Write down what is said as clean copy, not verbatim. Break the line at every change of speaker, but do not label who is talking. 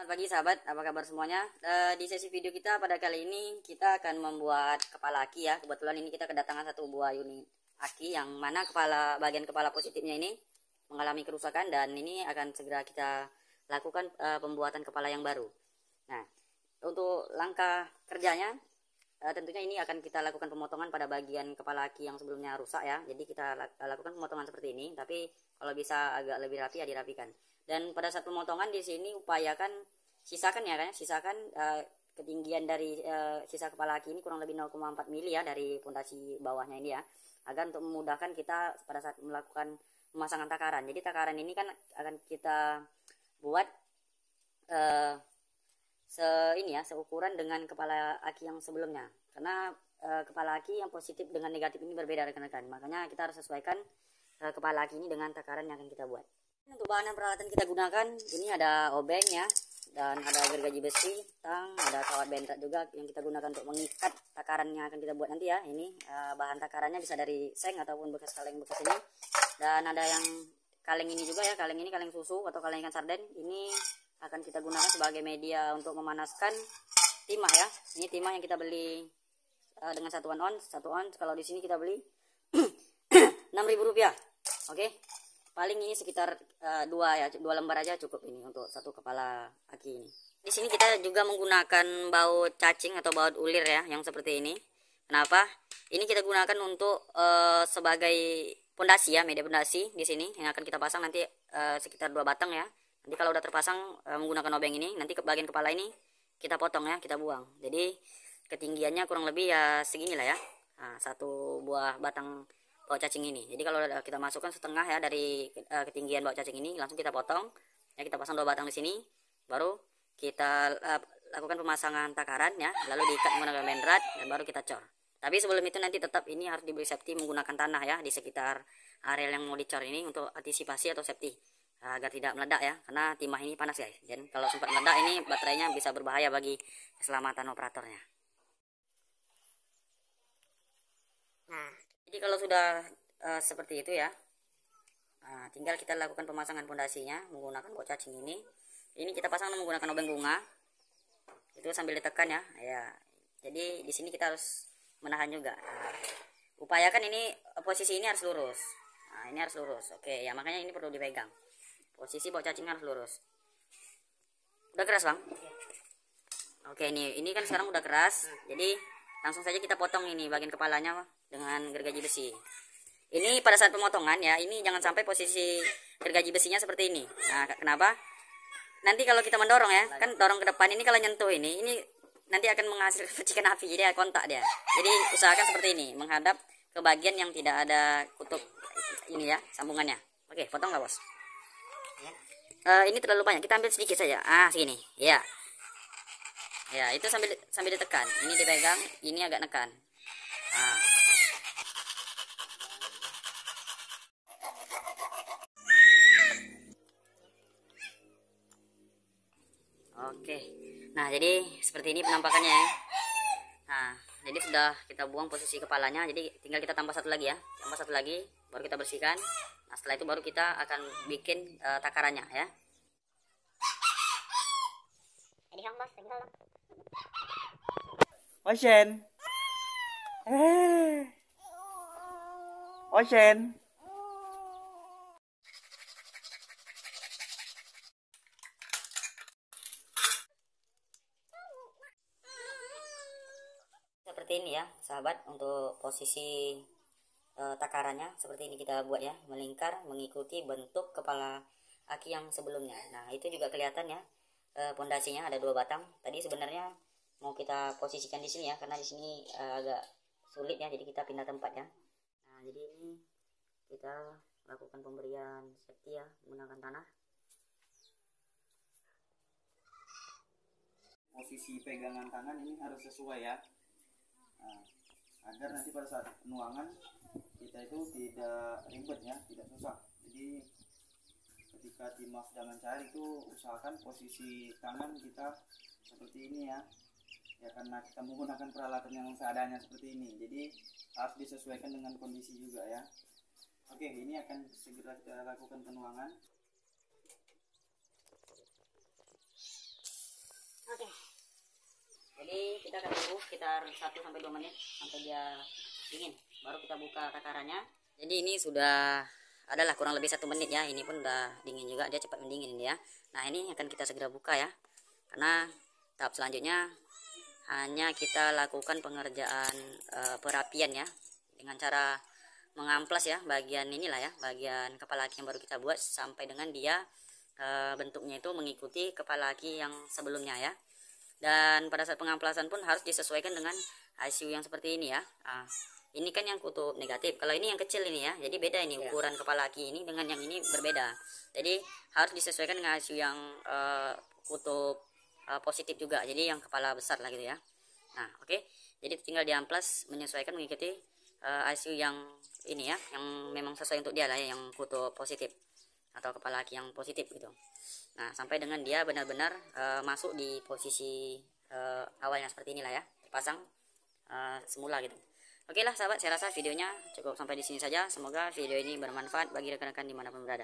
Selamat pagi sahabat, apa kabar semuanya? Di sesi video kita pada kali ini kita akan membuat kepala aki ya. Kebetulan ini kita kedatangan satu buah unit aki yang mana bagian kepala positifnya ini mengalami kerusakan dan ini akan segera kita lakukan pembuatan kepala yang baru. Nah, untuk langkah kerjanya tentunya ini akan kita lakukan pemotongan pada bagian kepala aki yang sebelumnya rusak ya. Jadi kita lakukan pemotongan seperti ini, tapi kalau bisa agak lebih rapi ya dirapikan. Dan pada saat pemotongan di sini upayakan sisakan ketinggian dari sisa kepala aki ini kurang lebih 0,4 mili ya dari pondasi bawahnya ini ya, agar untuk memudahkan kita pada saat melakukan pemasangan takaran. Jadi takaran ini kan akan kita buat seukuran dengan kepala aki yang sebelumnya, karena kepala aki yang positif dengan negatif ini berbeda rekan-rekan, makanya kita harus sesuaikan kepala aki ini dengan takaran yang akan kita buat. Untuk bahan dan peralatan kita gunakan ini ada obeng ya, dan ada gergaji besi, tang, ada kawat bentrak juga yang kita gunakan untuk mengikat takaran yang akan kita buat nanti ya. Ini bahan takarannya bisa dari seng ataupun bekas kaleng bekas ini, dan ada yang kaleng ini juga ya, kaleng ini kaleng susu atau kaleng ikan sarden. Ini akan kita gunakan sebagai media untuk memanaskan timah ya. Ini timah yang kita beli dengan 1 ons. Kalau di sini kita beli Rp6.000. Oke. Paling ini sekitar 2 lembar aja cukup ini untuk satu kepala aki ini. Di sini kita juga menggunakan baut cacing atau baut ulir ya, yang seperti ini. Kenapa? Ini kita gunakan untuk sebagai pondasi ya, media pondasi di sini yang akan kita pasang nanti sekitar 2 batang ya. Nanti kalau udah terpasang menggunakan obeng ini, nanti ke bagian kepala ini kita potong ya, kita buang. Jadi ketinggiannya kurang lebih ya segini lah ya. Nah, satu buah batang baut cacing ini. Jadi kalau kita masukkan setengah ya dari ketinggian baut cacing ini, langsung kita potong ya, kita pasang 2 batang di sini, baru kita lakukan pemasangan takaran ya, lalu diikat menggunakan bendrat dan baru kita cor. Tapi sebelum itu nanti tetap ini harus diberi safety menggunakan tanah ya di sekitar area yang mau dicor ini untuk antisipasi atau safety agar tidak meledak ya, karena timah ini panas guys. Dan kalau sempat meledak ini baterainya bisa berbahaya bagi keselamatan operatornya. Nah, jadi kalau sudah seperti itu ya, tinggal kita lakukan pemasangan pondasinya menggunakan baut cacing ini. Ini kita pasang menggunakan obeng bunga. Itu sambil ditekan ya. Jadi di sini kita harus menahan juga. Upayakan ini posisi ini harus lurus. Nah, ini harus lurus. Oke, ya makanya ini perlu dipegang. Posisi baut cacing harus lurus. Udah keras, Bang? Oke, ini kan sekarang udah keras. Jadi langsung saja kita potong ini bagian kepalanya dengan gergaji besi. Ini pada saat pemotongan ya, ini jangan sampai posisi gergaji besinya seperti ini. Nah, kenapa? Nanti kalau kita mendorong ya, kan dorong ke depan ini, kalau nyentuh ini nanti akan menghasilkan percikan api, jadi ada kontak dia. Jadi usahakan seperti ini, menghadap ke bagian yang tidak ada kutub ini ya, sambungannya. Oke, potong nggak bos? Ini terlalu banyak, kita ambil sedikit saja. Segini, ya. Ya, itu sambil ditekan. Ini dipegang, ini agak nekan. Oke. Nah, jadi seperti ini penampakannya ya. Nah, jadi sudah kita buang posisi kepalanya, jadi tinggal kita tambah satu lagi ya. Tambah satu lagi, baru kita bersihkan. Nah, setelah itu baru kita akan bikin takarannya ya.
Ocean. Ocean.
Seperti ini ya sahabat, untuk posisi takarannya seperti ini kita buat ya, melingkar mengikuti bentuk kepala aki yang sebelumnya. Nah, itu juga kelihatan ya, pondasinya ada 2 batang. Tadi sebenarnya mau kita posisikan di sini ya, karena di sini agak sulit ya, jadi kita pindah tempat ya. Nah, jadi ini kita lakukan pemberian safety ya menggunakan tanah.
Posisi pegangan tangan ini harus sesuai ya, agar nanti pada saat penuangan kita itu tidak ribet ya, tidak susah. Jadi ketika timah sedang mencari itu usahakan posisi tangan kita seperti ini ya, karena kita menggunakan peralatan yang seadanya seperti ini, jadi harus disesuaikan dengan kondisi juga ya. Oke, ini akan segera kita lakukan penuangan.
Oke, kita akan tunggu sekitar 1 sampai 2 menit sampai dia dingin, baru kita buka takarannya. Jadi ini sudah adalah kurang lebih 1 menit ya, ini pun udah dingin juga, dia cepat mendingin ya. Nah ini akan kita segera buka ya, karena tahap selanjutnya hanya kita lakukan pengerjaan perapian ya, dengan cara mengamplas ya bagian inilah ya, bagian kepala aki yang baru kita buat sampai dengan dia bentuknya itu mengikuti kepala aki yang sebelumnya ya. Dan pada saat pengamplasan pun harus disesuaikan dengan ICU yang seperti ini ya. Ini kan yang kutub negatif, kalau ini yang kecil ini ya, jadi beda ini ukuran kepala aki ini dengan yang ini berbeda, jadi harus disesuaikan dengan ICU yang kutub positif juga, jadi yang kepala besar lah gitu ya. Nah oke, jadi tinggal diamplas menyesuaikan mengikuti ICU yang ini ya, yang memang sesuai untuk dia lah ya, yang kutub positif atau kepala aki yang positif gitu. Nah sampai dengan dia benar-benar masuk di posisi awalnya seperti inilah ya, terpasang semula gitu. Oke lah sahabat, saya rasa videonya cukup sampai di sini saja. Semoga video ini bermanfaat bagi rekan-rekan dimanapun berada.